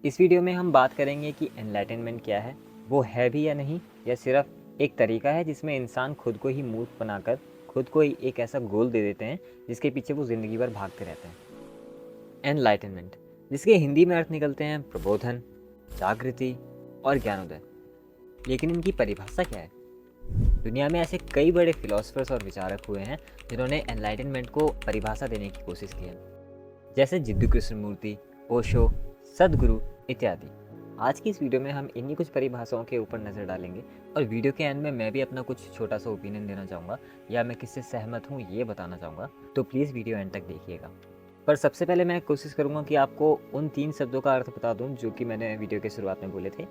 इस वीडियो में हम बात करेंगे कि एनलाइटनमेंट क्या है, वो है भी या नहीं, या सिर्फ एक तरीका है जिसमें इंसान खुद को ही मूर्ख बनाकर खुद को ही एक ऐसा गोल दे देते हैं जिसके पीछे वो ज़िंदगी भर भागते रहते हैं। एनलाइटनमेंट, जिसके हिंदी में अर्थ निकलते हैं प्रबोधन, जागृति और ज्ञानोदय। लेकिन इनकी परिभाषा क्या है? दुनिया में ऐसे कई बड़े फिलोसफर्स और विचारक हुए हैं जिन्होंने एनलाइटनमेंट को परिभाषा देने की कोशिश की है, जैसे जिद्दू कृष्णमूर्ति, ओशो, सदगुरु इत्यादि। आज की इस वीडियो में हम इन्हीं कुछ परिभाषाओं के ऊपर नज़र डालेंगे और वीडियो के एंड में मैं भी अपना कुछ छोटा सा ओपिनियन देना चाहूँगा या मैं किससे सहमत हूँ ये बताना चाहूँगा, तो प्लीज़ वीडियो एंड तक देखिएगा। पर सबसे पहले मैं कोशिश करूँगा कि आपको उन 3 शब्दों का अर्थ बता दूँ जो कि मैंने वीडियो के शुरुआत में बोले थे।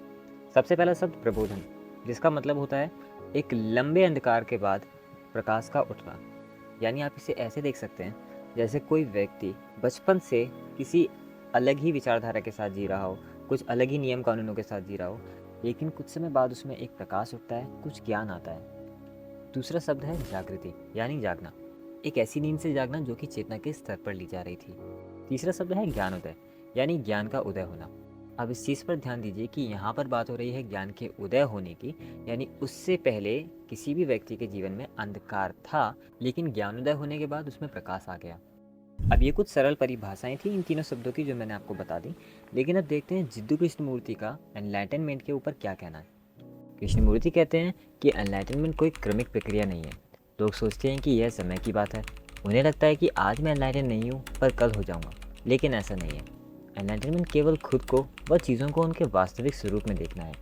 सबसे पहला शब्द प्रबोधन, जिसका मतलब होता है एक लंबे अंधकार के बाद प्रकाश का उठना। यानी आप इसे ऐसे देख सकते हैं जैसे कोई व्यक्ति बचपन से किसी अलग ही विचारधारा के साथ जी रहा हो, कुछ अलग ही नियम कानूनों के साथ जी रहा हो, लेकिन कुछ समय बाद उसमें एक प्रकाश उठता है, कुछ ज्ञान आता है। दूसरा शब्द है जागृति, यानी जागना, एक ऐसी नींद से जागना जो कि चेतना के स्तर पर ली जा रही थी। तीसरा शब्द है ज्ञानोदय, यानी ज्ञान का उदय होना। अब इस चीज़ पर ध्यान दीजिए कि यहाँ पर बात हो रही है ज्ञान के उदय होने की, यानी उससे पहले किसी भी व्यक्ति के जीवन में अंधकार था, लेकिन ज्ञानोदय होने के बाद उसमें प्रकाश आ गया। अब ये कुछ सरल परिभाषाएं थी इन तीनों शब्दों की जो मैंने आपको बता दी, लेकिन अब देखते हैं जिद्दू कृष्णमूर्ति का एनलाइटनमेंट के ऊपर क्या कहना है। कृष्णमूर्ति कहते हैं कि एनलाइटनमेंट कोई क्रमिक प्रक्रिया नहीं है। लोग सोचते हैं कि यह समय की बात है। उन्हें लगता है कि आज मैं एनलाइटन नहीं हूँ पर कल हो जाऊँगा, लेकिन ऐसा नहीं है। एनलाइटनमेंट केवल खुद को व चीज़ों को उनके वास्तविक स्वरूप में देखना है।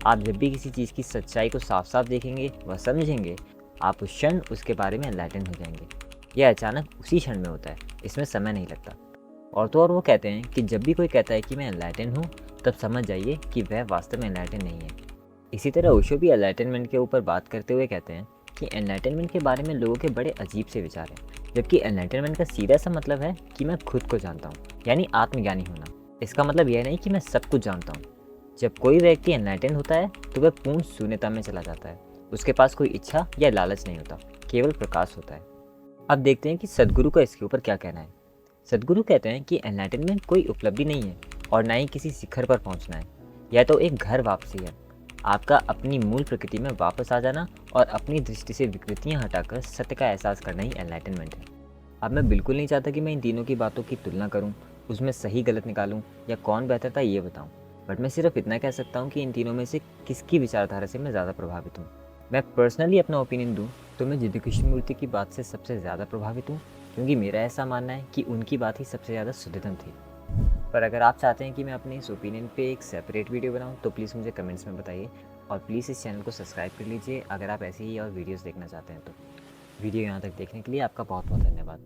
आप जब भी किसी चीज़ की सच्चाई को साफ साफ देखेंगे व समझेंगे, आप उस क्षण उसके बारे में एनलाइटन हो जाएंगे। यह अचानक उसी क्षण में होता है, इसमें समय नहीं लगता। और तो और वो कहते हैं कि जब भी कोई कहता है कि मैं एनलाइटन हूँ, तब समझ जाइए कि वह वास्तव में एनलाइटन नहीं है। इसी तरह ओशो भी एनलाइटनमेंट के ऊपर बात करते हुए कहते हैं कि एनलाइटनमेंट के बारे में लोगों के बड़े अजीब से विचार हैं, जबकि एनलाइटनमेंट का सीधा सा मतलब है कि मैं खुद को जानता हूँ, यानी आत्मज्ञानी होना। इसका मतलब यह नहीं कि मैं सब कुछ जानता हूँ। जब कोई व्यक्ति एनलाइटन होता है तो वह पूर्ण शून्यता में चला जाता है। उसके पास कोई इच्छा या लालच नहीं होता, केवल प्रकाश होता है। अब देखते हैं कि सदगुरु का इसके ऊपर क्या कहना है। सदगुरु कहते हैं कि एनलाइटनमेंट कोई उपलब्धि नहीं है और ना ही किसी शिखर पर पहुंचना है। यह तो एक घर वापसी है, आपका अपनी मूल प्रकृति में वापस आ जाना और अपनी दृष्टि से विकृतियां हटाकर सत्य का एहसास करना ही एनलाइटनमेंट है। अब मैं बिल्कुल नहीं चाहता कि मैं इन तीनों की बातों की तुलना करूं, उसमें सही गलत निकालूं या कौन बेहतर था ये बताऊं, बट मैं सिर्फ इतना कह सकता हूं कि इन तीनों में से किसकी विचारधारा से मैं ज़्यादा प्रभावित हूँ। मैं पर्सनली अपना ओपिनियन दूं तो मैं जिद्दू कृष्णमूर्ति की बात से सबसे ज़्यादा प्रभावित हूँ, क्योंकि मेरा ऐसा मानना है कि उनकी बात ही सबसे ज़्यादा शुद्धतम थी। पर अगर आप चाहते हैं कि मैं अपने इस ओपिनियन पे एक सेपरेट वीडियो बनाऊं तो प्लीज़ मुझे कमेंट्स में बताइए, और प्लीज़ इस चैनल को सब्सक्राइब कर लीजिए अगर आप ऐसे ही और वीडियोस देखना चाहते हैं तो। वीडियो यहाँ तक देखने के लिए आपका बहुत बहुत धन्यवाद।